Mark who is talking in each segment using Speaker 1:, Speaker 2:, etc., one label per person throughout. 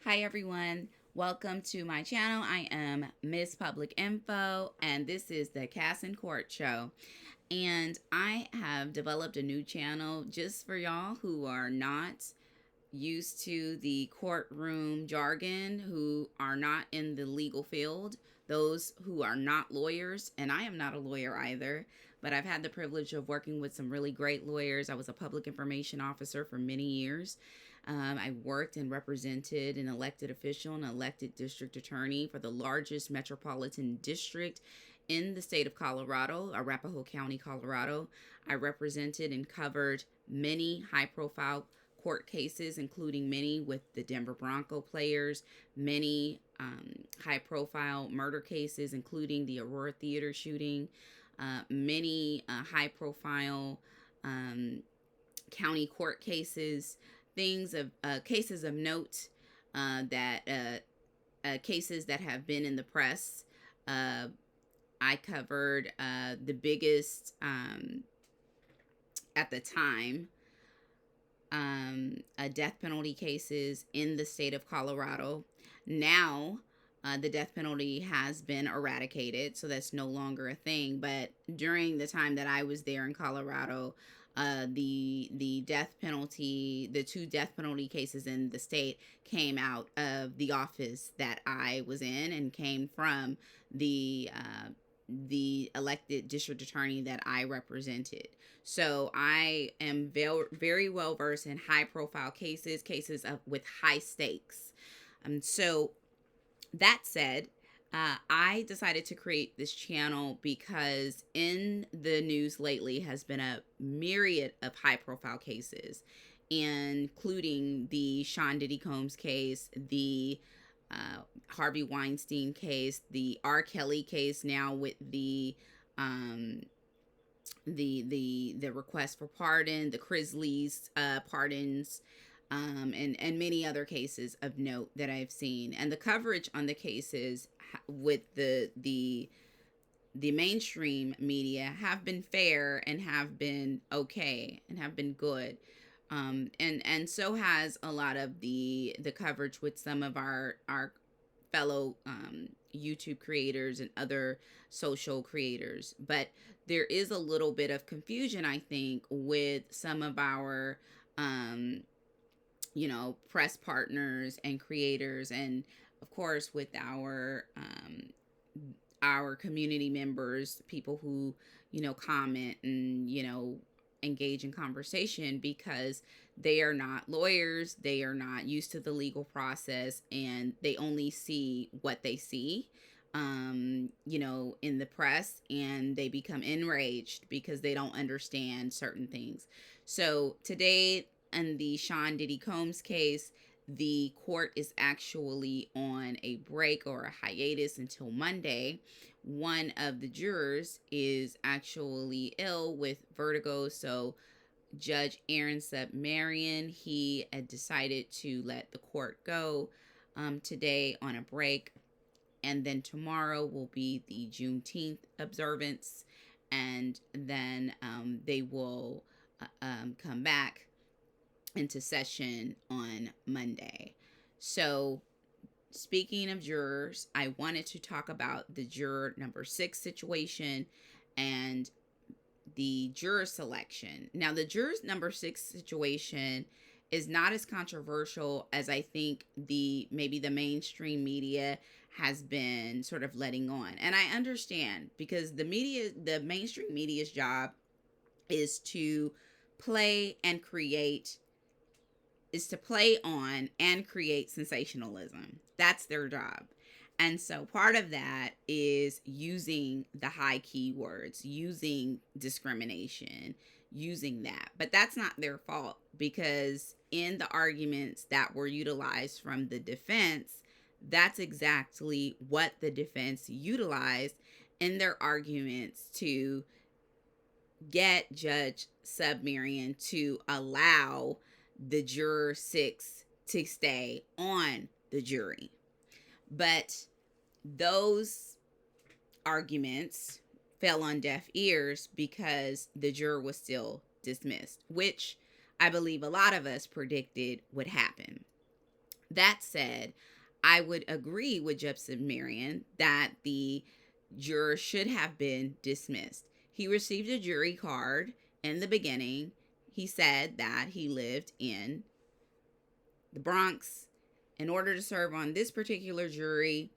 Speaker 1: Hi everyone, welcome to my channel. I am Miss Public Info and this is the Cass in Court show. And I have developed a new channel just for y'all who are not used to the courtroom jargon, who are not in the legal field, those who are not lawyers, and I am not a lawyer either, but I've had the privilege of working with some really great lawyers. I was a public information officer for many years. I worked and represented an elected official, an elected district attorney for the largest metropolitan district in the state of Colorado, Arapahoe County, Colorado. I represented and covered many high-profile court cases, including many with the Denver Bronco players, many high-profile murder cases, including the Aurora Theater shooting, many high-profile county court cases, cases of note that cases that have been in the press. I covered the biggest at the time death penalty cases in the state of Colorado. Now, the death penalty has been eradicated, so that's no longer a thing. But during the time that I was there in Colorado, the death penalty, the two death penalty cases in the state came out of the office that I was in and came from the elected district attorney that I represented. So I am very well versed in high profile cases with high stakes. So that said, I decided to create this channel because in the news lately has been a myriad of high profile cases, including the Sean Diddy Combs case, the Harvey Weinstein case, the R. Kelly case, now with the request for pardon, the Grizzlies pardons, and many other cases of note that I've seen. And the coverage on the cases with the mainstream media have been fair and have been okay and have been good. And so has a lot of the coverage with some of our fellow YouTube creators and other social creators. But there is a little bit of confusion, I think, with some of our press partners and creators, and of course with our community members, people who comment and engage in conversation, because they are not lawyers, they are not used to the legal process, and they only see what they see in the press, and they become enraged because they don't understand certain things. So today, in the Sean Diddy Combs case, the court is actually on a break or a hiatus until Monday. One of the jurors is actually ill with vertigo, so Judge Aaron Submarian, he had decided to let the court go today on a break. And then tomorrow will be the Juneteenth observance, and then they will come back into session on Monday. So speaking of jurors, I wanted to talk about the juror number 6 situation and the juror selection. Now, the jurors number 6 situation is not as controversial as I think maybe the mainstream media has been sort of letting on. And I understand, because the mainstream media's job is to play on and create sensationalism. That's their job. And so part of that is using the high keywords, using discrimination, using that. But that's not their fault, because in the arguments that were utilized from the defense, that's exactly what the defense utilized in their arguments to get Judge Submarian to allow the juror 6 to stay on the jury. But those arguments fell on deaf ears because the juror was still dismissed, which I believe a lot of us predicted would happen. That said, I would agree with Judge Marion that the juror should have been dismissed. He received a jury card in the beginning. He said that he lived in the Bronx. In order to serve on this particular jury,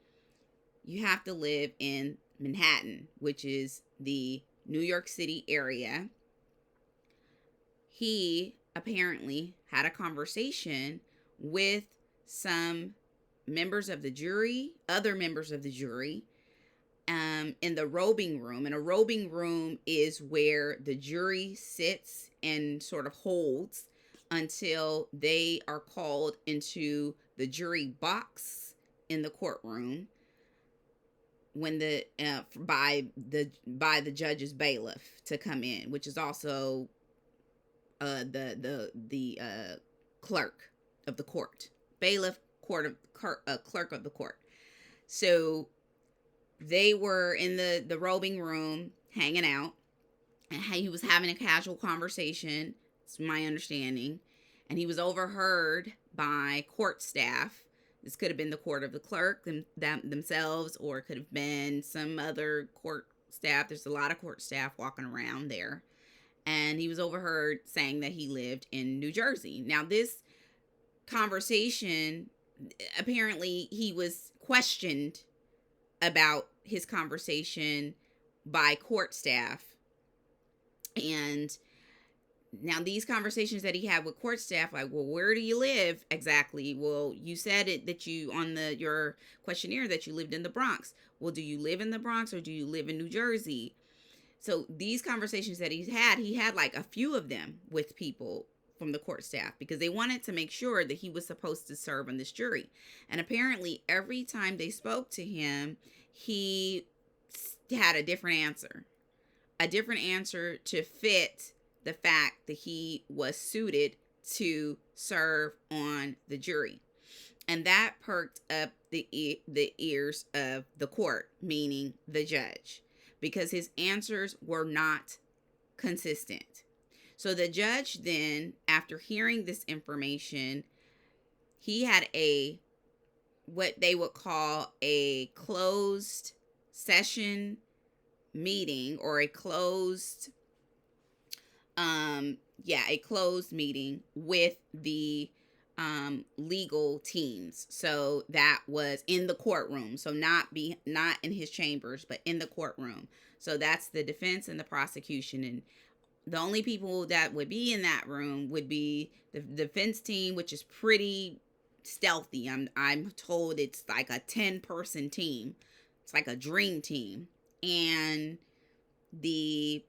Speaker 1: you have to live in Manhattan, which is the New York City area. He apparently had a conversation with some members of the jury, other members of the jury, in the robing room. And a robing room is where the jury sits and sort of holds until they are called into the jury box in the courtroom when the by the judge's bailiff to come in, which is also the clerk of the court, bailiff, clerk of the court. So they were in the robing room hanging out, and he was having a casual conversation. It's my understanding, and he was overheard by court staff. This could have been the court of the clerk themselves, or it could have been some other court staff. There's a lot of court staff walking around there. And he was overheard saying that he lived in New Jersey. Now, this conversation, apparently he was questioned about his conversation by court staff. And now these conversations that he had with court staff, like, well, where do you live exactly? Well, you said it that you on your questionnaire that you lived in the Bronx. Well, do you live in the Bronx or do you live in New Jersey? So these conversations that he had like a few of them with people from the court staff, because they wanted to make sure that he was supposed to serve on this jury. And apparently every time they spoke to him, he had a different answer to fit the fact that he was suited to serve on the jury. And that perked up the ears of the court, meaning the judge, because his answers were not consistent. So the judge then, after hearing this information, he had what they would call a closed session meeting, or a closed meeting with the legal teams. So that was in the courtroom. So not in his chambers, but in the courtroom. So that's the defense and the prosecution. And the only people that would be in that room would be the defense team, which is pretty stealthy. I'm told it's like a 10-person team. It's like a dream team. And the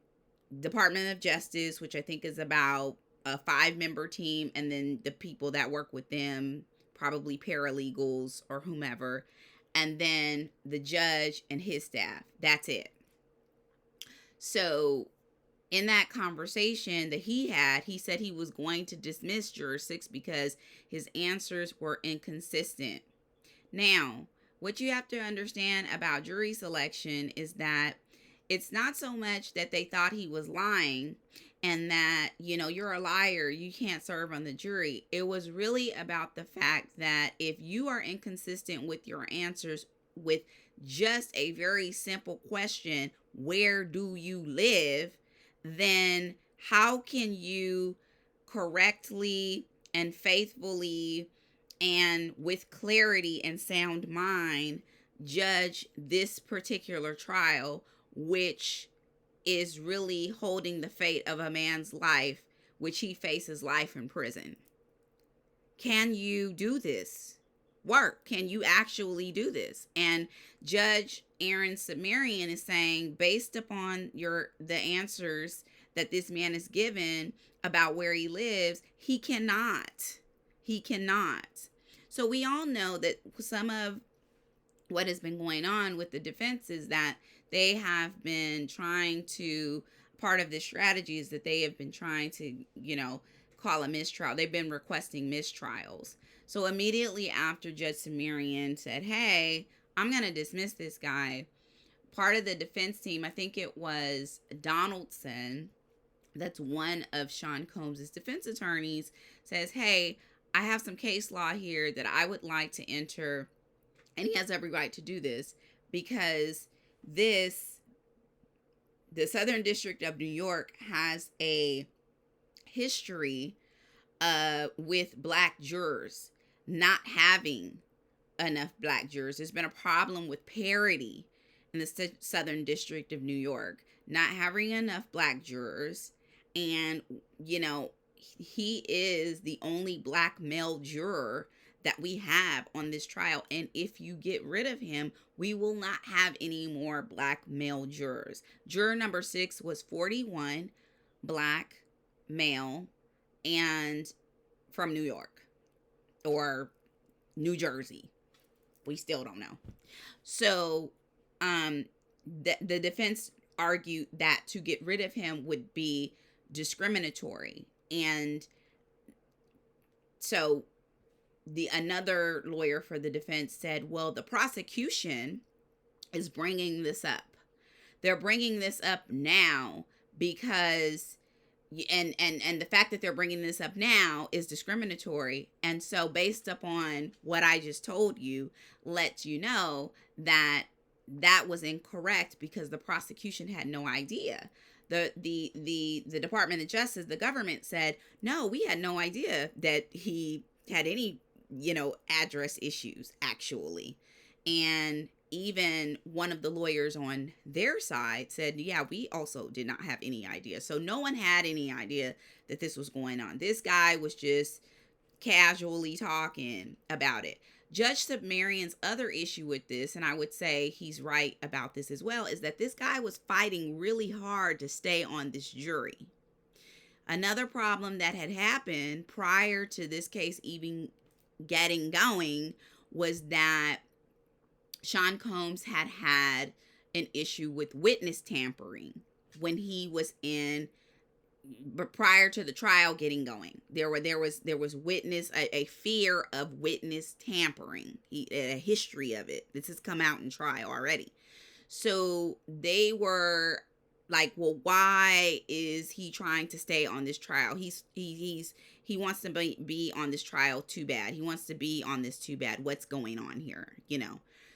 Speaker 1: Department of Justice, which I think is about a 5-member team, and then the people that work with them, probably paralegals or whomever, and then the judge and his staff. That's it. So in that conversation that he had, he said he was going to dismiss Juror 6 because his answers were inconsistent. Now, what you have to understand about jury selection is that it's not so much that they thought he was lying and that, you're a liar, you can't serve on the jury. It was really about the fact that if you are inconsistent with your answers with just a very simple question, where do you live? Then how can you correctly and faithfully and with clarity and sound mind judge this particular trial, which is really holding the fate of a man's life, which he faces life in prison? Can you do this work? Can you actually do this? And Judge Aaron Sumerian is saying, based upon the answers that this man is given about where he lives, he cannot. So we all know that some of what has been going on with the defense is that they have been trying to, part of this strategy is that they have been trying to, call a mistrial. They've been requesting mistrials. So immediately after Judge Sumerian said, hey, I'm going to dismiss this guy, part of the defense team, I think it was Donaldson, that's one of Sean Combs' defense attorneys, says, hey, I have some case law here that I would like to enter, and he has every right to do this because this the Southern District of New York has a history with black jurors not having enough black jurors. There's been a problem with parity in the Southern District of New York, not having enough black jurors. And, you know, he is the only black male juror that we have on this trial. And if you get rid of him, we will not have any more black male jurors. Juror number 6 was 41, black male, and from New York or New Jersey. We still don't know. So the defense argued that to get rid of him would be discriminatory. And so another lawyer for the defense said, well, the prosecution is bringing this up. They're bringing this up now because and the fact that they're bringing this up now is discriminatory. And so based upon what I just told you, lets you know that that was incorrect because the prosecution had no idea. The Department of Justice, the government said, no, we had no idea that he had any, address issues actually. And even one of the lawyers on their side said, yeah, we also did not have any idea. So no one had any idea that this was going on. This guy was just casually talking about it. Judge Submarian's other issue with this, and I would say he's right about this as well, is that this guy was fighting really hard to stay on this jury. Another problem that had happened prior to this case even getting going was that Sean Combs had an issue with witness tampering when he was in, but prior to the trial getting going. There was witness, a fear of witness tampering, a history of it. This has come out in trial already. So they were like, well, why is he trying to stay on this trial? He wants to be on this trial too bad. He wants to be on this too bad. What's going on here?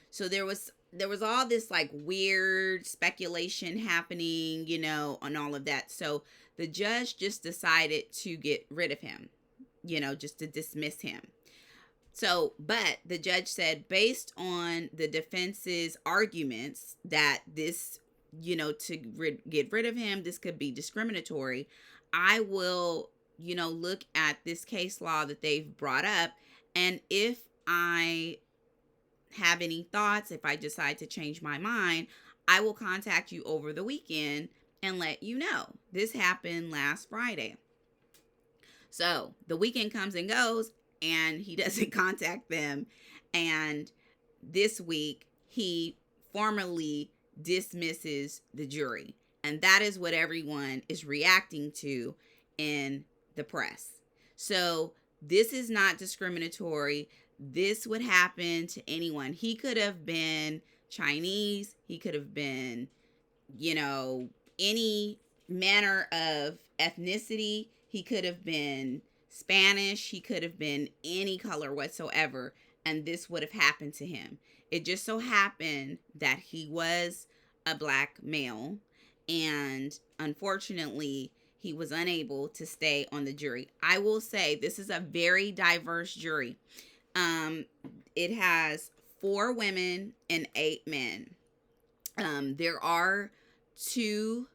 Speaker 1: So there was all this like weird speculation happening, on all of that. So the judge just decided to get rid of him, just to dismiss him. So, but the judge said, based on the defense's arguments that this, to get rid of him, this could be discriminatory, I will, look at this case law that they've brought up. And if I have any thoughts, if I decide to change my mind, I will contact you over the weekend and let you know. This happened last Friday. So the weekend comes and goes and he doesn't contact them. And this week he formally dismisses the jury. And that is what everyone is reacting to in the press. So this is not discriminatory. This would happen to anyone. He could have been Chinese. He could have been, any manner of ethnicity. He could have been Spanish. He could have been any color whatsoever. And this would have happened to him. It just so happened that he was a black male. And unfortunately, he was unable to stay on the jury. I will say this is a very diverse jury. It has 4 women and 8 men. There are 2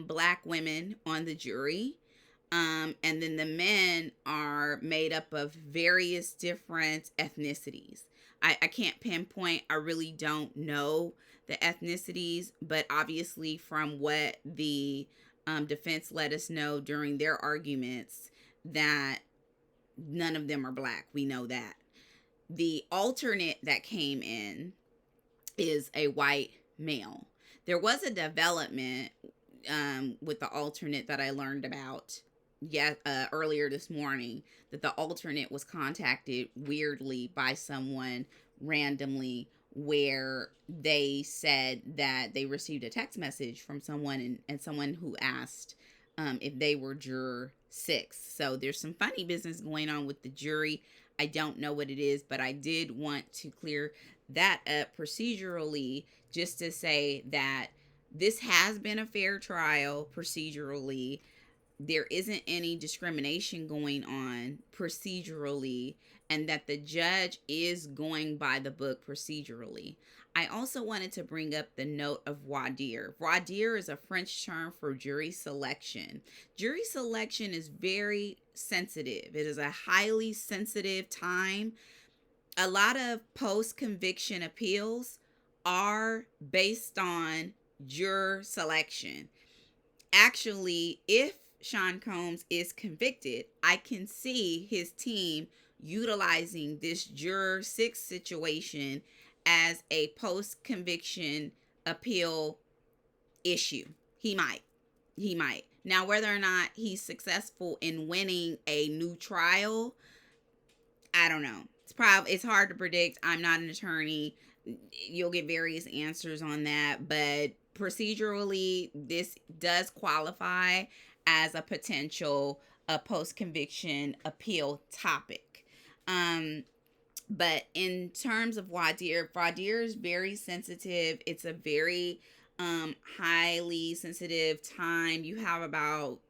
Speaker 1: black women on the jury. And then the men are made up of various different ethnicities. I can't pinpoint. I really don't know the ethnicities, but obviously from what the defense let us know during their arguments, that none of them are black. We know that. The alternate that came in is a white male. There was a development with the alternate that I learned about earlier this morning, that the alternate was contacted weirdly by someone randomly, where they said that they received a text message from someone and someone who asked if they were juror 6. So there's some funny business going on with the jury. I don't know what it is, but I did want to clear that up procedurally, just to say that this has been a fair trial procedurally. There isn't any discrimination going on procedurally, and that the judge is going by the book procedurally. I also wanted to bring up the note of voir dire. Voir dire is a French term for jury selection. Jury selection is very sensitive. It is a highly sensitive time. A lot of post-conviction appeals are based on juror selection. Actually, if Sean Combs is convicted, I can see his team utilizing this juror 6 situation as a post-conviction appeal issue. He might. Now, whether or not he's successful in winning a new trial, I don't know. It's hard to predict. I'm not an attorney. You'll get various answers on that, but procedurally, this does qualify as a potential post-conviction appeal topic. But in terms of voir dire is very sensitive. It's a very highly sensitive time. You have about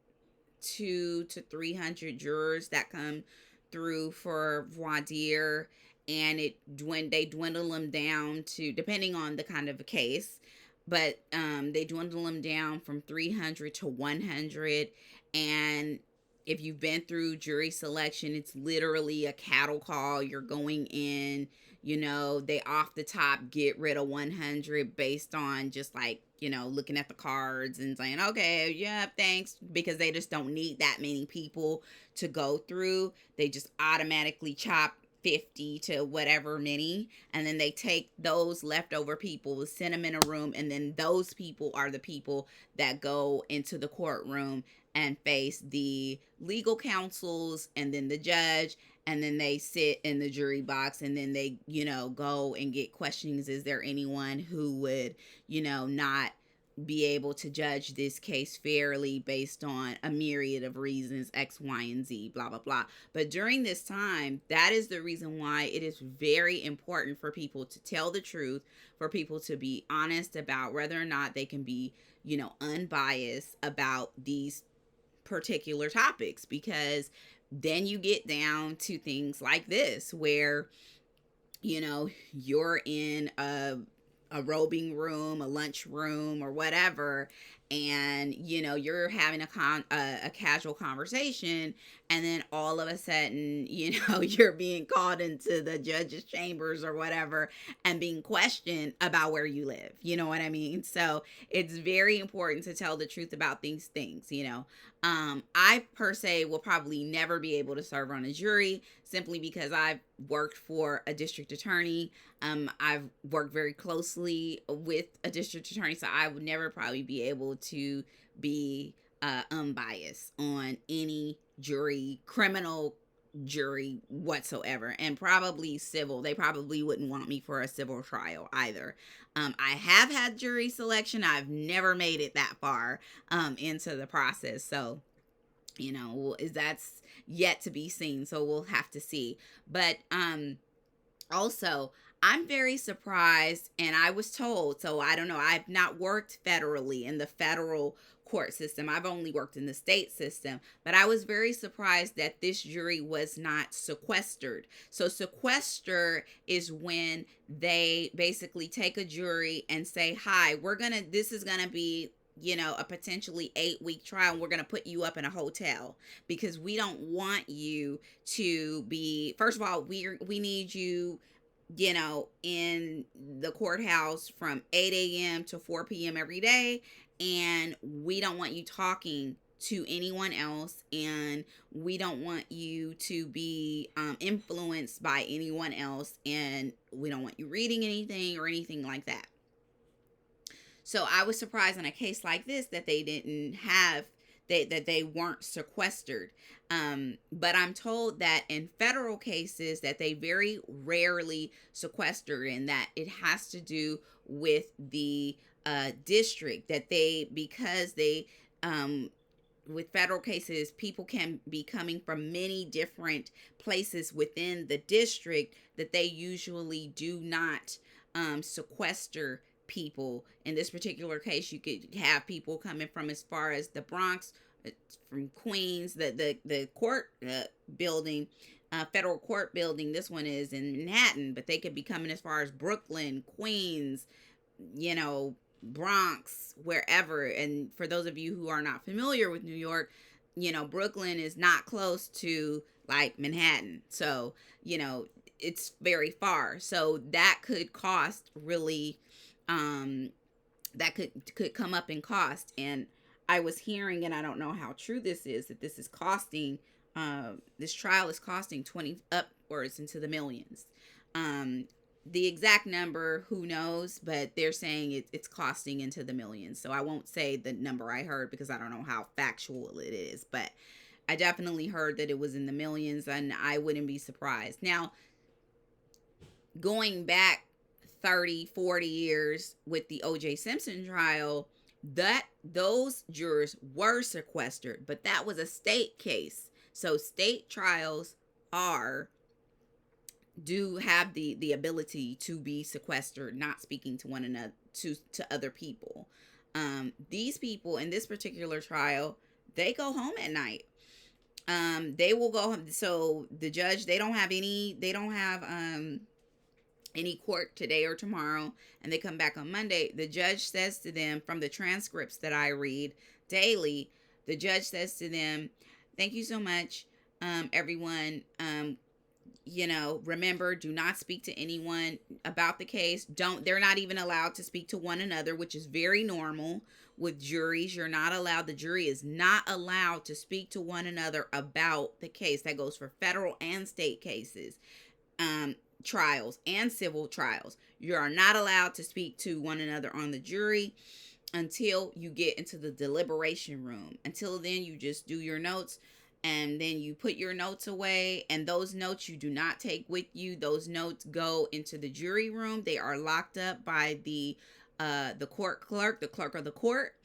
Speaker 1: 200 to 300 jurors that come through for voir dire, and when they dwindle them down to, depending on the kind of a case, but they dwindle them down from 300 to 100. And if you've been through jury selection, it's literally a cattle call. You're going in, they off the top get rid of 100 based on just like, looking at the cards and saying, okay, yeah, thanks, because they just don't need that many people to go through. They just automatically chop 50 to whatever many, and then they take those leftover people, send them in a room, and then those people are the people that go into the courtroom and face the legal counsels and then the judge, and then they sit in the jury box, and then they, go and get questions. Is there anyone who would, not be able to judge this case fairly based on a myriad of reasons, X, Y, and Z, blah, blah, blah. But during this time, that is the reason why it is very important for people to tell the truth, for people to be honest about whether or not they can be, unbiased about these particular topics, because then you get down to things like this where, you're in a robing room, a lunch room, or whatever, and you're having a casual conversation, and then all of a sudden you're being called into the judge's chambers or whatever and being questioned about where you live. You know what I mean? So it's very important to tell the truth about these things. I per se will probably never be able to serve on a jury, simply because I've worked for a district attorney. I've worked very closely with a district attorney, so I would never probably be able to be unbiased on any jury, criminal jury whatsoever, and probably civil. They probably wouldn't want me for a civil trial either. I have had jury selection. I've never made it that far into the process, so that's yet to be seen, so we'll have to see. But also, I'm very surprised, and I was told, so I don't know, I've not worked federally in the federal court system. I've only worked in the state system, but I was very surprised that this jury was not sequestered. So sequester is when they basically take a jury and say, hi, this is gonna be a potentially 8-week trial, and we're going to put you up in a hotel because we don't want you to be, first of all, we need you, in the courthouse from 8 a.m. to 4 p.m. every day. And we don't want you talking to anyone else, and we don't want you to be influenced by anyone else, and we don't want you reading anything or anything like that. So I was surprised in a case like this that they didn't have, that they weren't sequestered. But I'm told that in federal cases that they very rarely sequester, and that it has to do with the district, that because they with federal cases, people can be coming from many different places within the district, that they usually do not sequester people. In this particular case, you could have people coming from as far as the Bronx, from Queens, the court building, federal court building. This one is in Manhattan, but they could be coming as far as Brooklyn, Queens, you know, Bronx, wherever. And for those of you who are not familiar with New York, you know, Brooklyn is not close to like Manhattan. So, you know, it's very far. So that could cost really, that could come up in cost. And I was hearing, and I don't know how true this is, that this is costing, this trial is costing 20 upwards into the millions. The exact number, who knows, but they're saying it's costing into the millions. So I won't say the number I heard because I don't know how factual it is, but I definitely heard that it was in the millions, and I wouldn't be surprised. Now, going back 30, 40 years with the O.J. Simpson trial, that those jurors were sequestered, but that was a state case. So state trials do have the ability to be sequestered, not speaking to one another, to other people. These people in this particular trial, they go home at night. They will go home. So the judge, they don't have any court today or tomorrow, and they come back on Monday. The judge says to them, from the transcripts that I read daily, the judge says to them, "Thank you so much, everyone. You know, remember, do not speak to anyone about the case. They're not even allowed to speak to one another, which is very normal with juries. You're not allowed, the jury is not allowed to speak to one another about the case. That goes for federal and state cases, trials and civil trials. You are not allowed to speak to one another on the jury until you get into the deliberation room. Until then, you just do your notes, and then you put your notes away, and those notes you do not take with you. Those notes go into the jury room. They are locked up by the court clerk, the clerk of the court,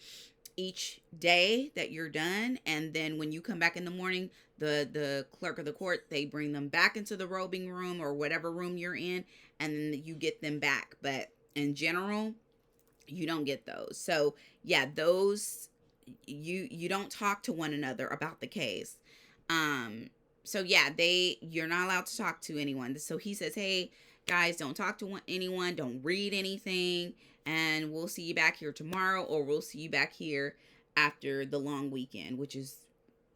Speaker 1: each day that you're done. And then when you come back in the morning, the clerk of the court, they bring them back into the robing room or whatever room you're in, and then you get them back. But in general, you don't get those. So yeah, those, you don't talk to one another about the case. So yeah, you're not allowed to talk to anyone. So he says, "Hey guys, don't talk to anyone, don't read anything, and we'll see you back here tomorrow, or we'll see you back here after the long weekend," which is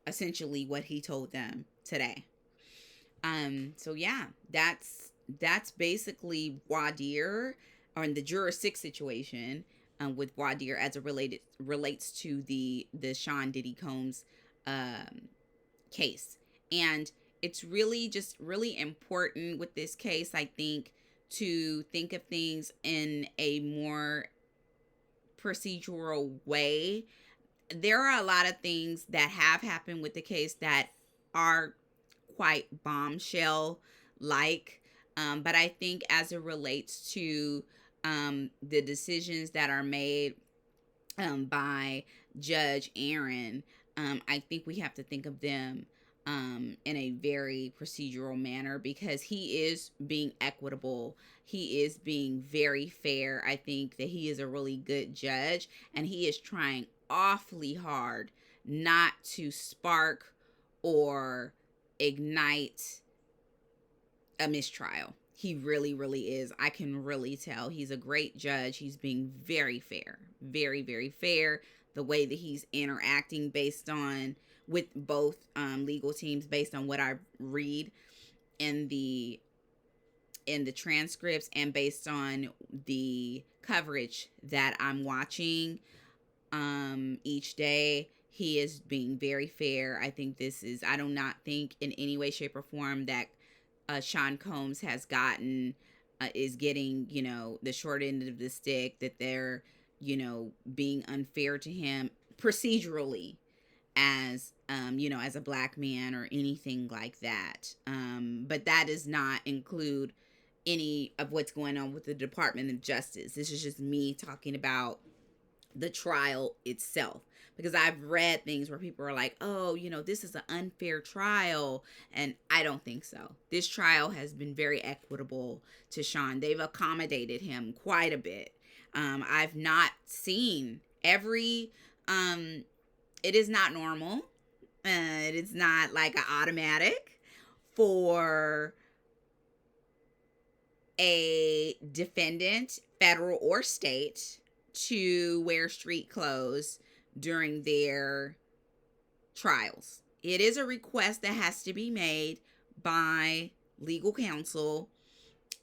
Speaker 1: essentially what he told them today. So yeah, that's basically Voire Dire, or in the juror 6 situation, with Voire Dire, as it relates to the Sean Diddy Combs case. And it's really just really important with this case, I think, to think of things in a more procedural way. There are a lot of things that have happened with the case that are quite bombshell like, but I think as it relates to the decisions that are made by Judge Aaron, I think we have to think of them in a very procedural manner, because he is being equitable. He is being very fair. I think that he is a really good judge, and he is trying awfully hard not to spark or ignite a mistrial. He really, really is. I can really tell. He's a great judge. He's being very fair. Very, very fair. The way that he's interacting with both legal teams, based on what I read in the transcripts, and based on the coverage that I'm watching each day, he is being very fair. I think I do not think in any way, shape, or form that Sean Combs is getting, the short end of the stick, that they're, being unfair to him procedurally, as as a black man or anything like that. But that does not include any of what's going on with the Department of Justice. This is just me talking about the trial itself. Because I've read things where people are like, oh, this is an unfair trial. And I don't think so. This trial has been very equitable to Sean. They've accommodated him quite a bit. I've not seen every, it is not normal. It is not like an automatic for a defendant, federal or state, to wear street clothes during their trials. It is a request that has to be made by legal counsel,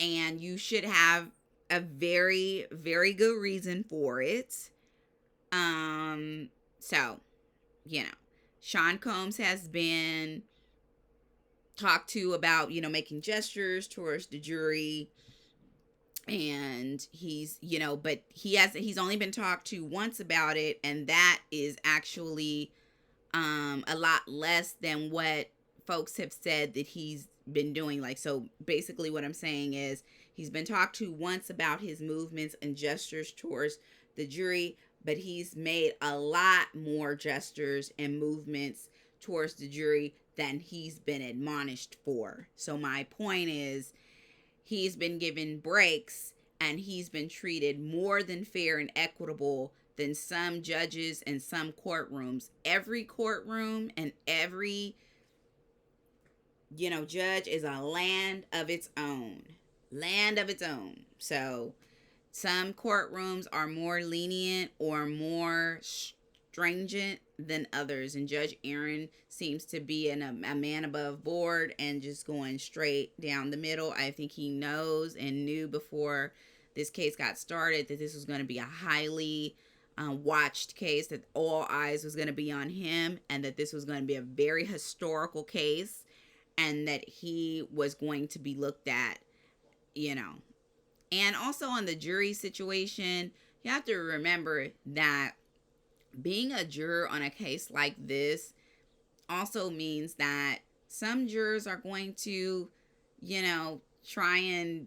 Speaker 1: and you should have a very, very good reason for it. So, Sean Combs has been talked to about, making gestures towards the jury, and he's only been talked to once about it, and that is actually a lot less than what folks have said that he's been doing. Like, so basically what I'm saying is he's been talked to once about his movements and gestures towards the jury, but he's made a lot more gestures and movements towards the jury than he's been admonished for. So my point is, he's been given breaks, and he's been treated more than fair and equitable than some judges and some courtrooms. Every courtroom and every, judge is a land of its own. Land of its own. So some courtrooms are more lenient or more stringent than others, and Judge Aaron seems to be a man above board and just going straight down the middle. I think he knows and knew before this case got started that this was going to be a highly watched case, that all eyes was going to be on him, and that this was going to be a very historical case, and that he was going to be looked at, And also on the jury situation, you have to remember that being a juror on a case like this also means that some jurors are going to, try and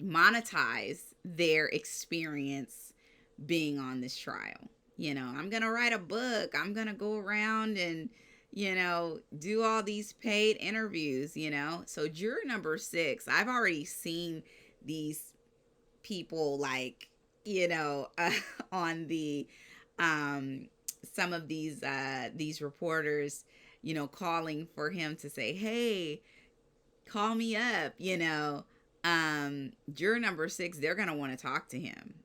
Speaker 1: monetize their experience being on this trial. I'm going to write a book. I'm going to go around and, do all these paid interviews, So juror number 6, I've already seen these people on the some of these reporters, calling for him to say, hey, call me up, juror number 6, they're gonna want to talk to him,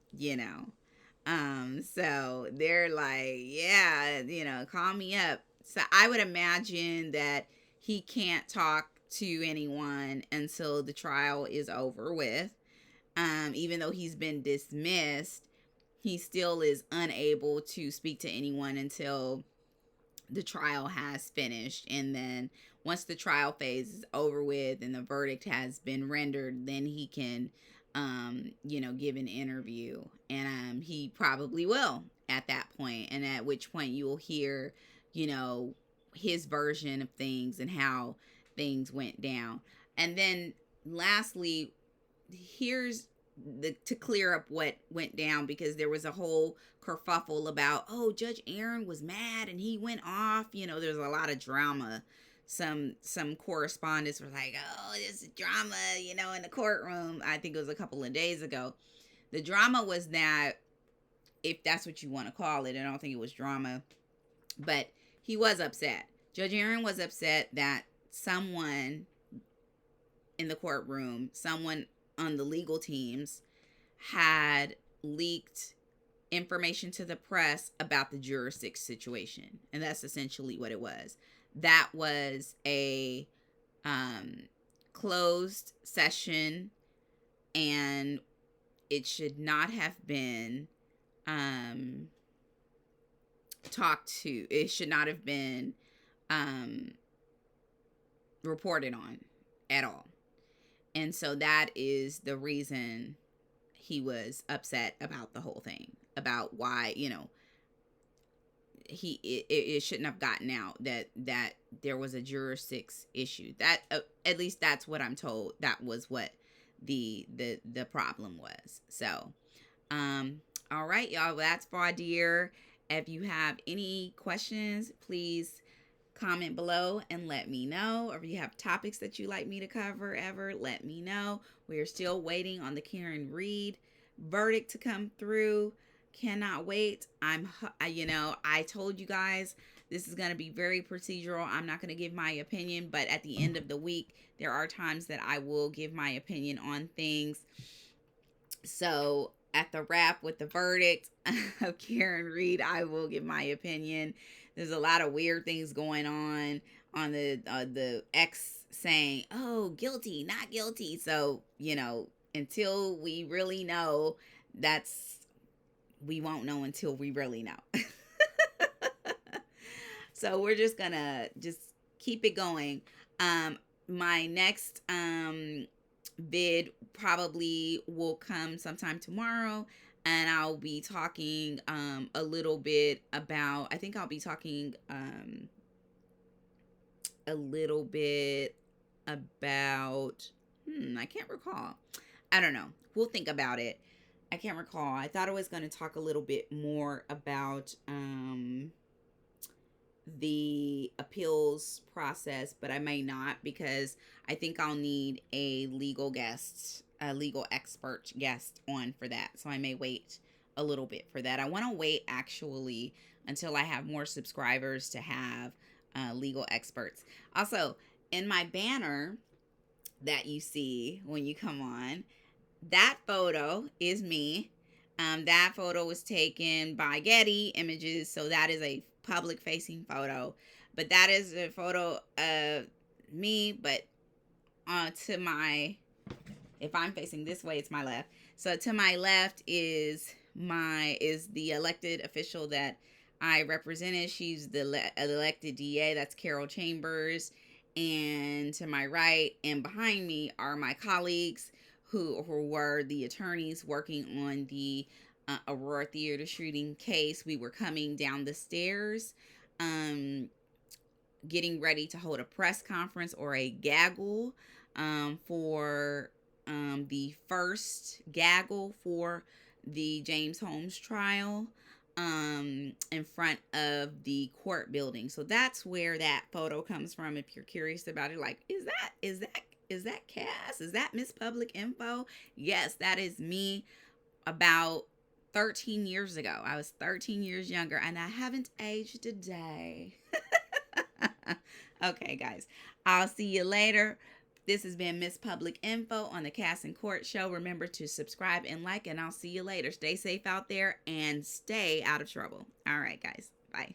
Speaker 1: so they're like, yeah, call me up. So I would imagine that he can't talk to anyone until the trial is over with. Even though he's been dismissed, he still is unable to speak to anyone until the trial has finished. And then once the trial phase is over with and the verdict has been rendered, then he can, give an interview. And he probably will at that point. And at which point you will hear, his version of things and how things went down. And then lastly, here's to clear up what went down, because there was a whole kerfuffle about, oh, Judge Aaron was mad and he went off. There's a lot of drama. Some correspondents were like, oh, there's drama, in the courtroom. I think it was a couple of days ago. The drama was that, if that's what you want to call it, I don't think it was drama, but he was upset. Judge Aaron was upset that someone in the courtroom, someone on the legal teams, had leaked information to the press about the juror 6 situation. And that's essentially what it was. That was a closed session, and it should not have been talked to. It should not have been reported on at all. And so that is the reason he was upset about the whole thing, about why, it shouldn't have gotten out that there was a juror 6 issue. That at least that's what I'm told. That was what the problem was. So, All right, y'all. That's Voire Dire. If you have any questions, please comment below and let me know. Or if you have topics that you like me to cover ever, let me know. We are still waiting on the Karen Reed verdict to come through. Cannot wait. I told you guys this is going to be very procedural. I'm not going to give my opinion, but at the end of the week, there are times that I will give my opinion on things. So at the wrap with the verdict of Karen Reed, I will give my opinion. There's a lot of weird things going on the X saying, "Oh, guilty, not guilty." So until we really know, we won't know until we really know. So we're just gonna keep it going. My next vid probably will come sometime tomorrow, and I'll be talking a little bit about, I think I'll be talking a little bit about I can't recall. I don't know. We'll think about it. I can't recall. I thought I was going to talk a little bit more about the appeals process, but I may not, because I think I'll need a legal expert guest on for that. So I may wait a little bit for that. I want to wait actually until I have more subscribers to have legal experts. Also, in my banner that you see when you come on, that photo is me. That photo was taken by Getty Images, so that is a public facing photo. But that is a photo of me, but if I'm facing this way, it's my left. So to my left is the elected official that I represented. She's the elected DA. That's Carol Chambers. And to my right and behind me are my colleagues who were the attorneys working on the Aurora Theater shooting case. We were coming down the stairs, getting ready to hold a press conference or a gaggle for the first gaggle for the James Holmes trial in front of the court building. So that's where that photo comes from. If you're curious about it, like, is that Cass? Is that Miss Public Info? Yes, that is me about 13 years ago. I was 13 years younger, and I haven't aged a day. Okay, guys. I'll see you later. This has been Miss Public Info on the Cass and Court Show. Remember to subscribe and like, and I'll see you later. Stay safe out there and stay out of trouble. All right, guys. Bye.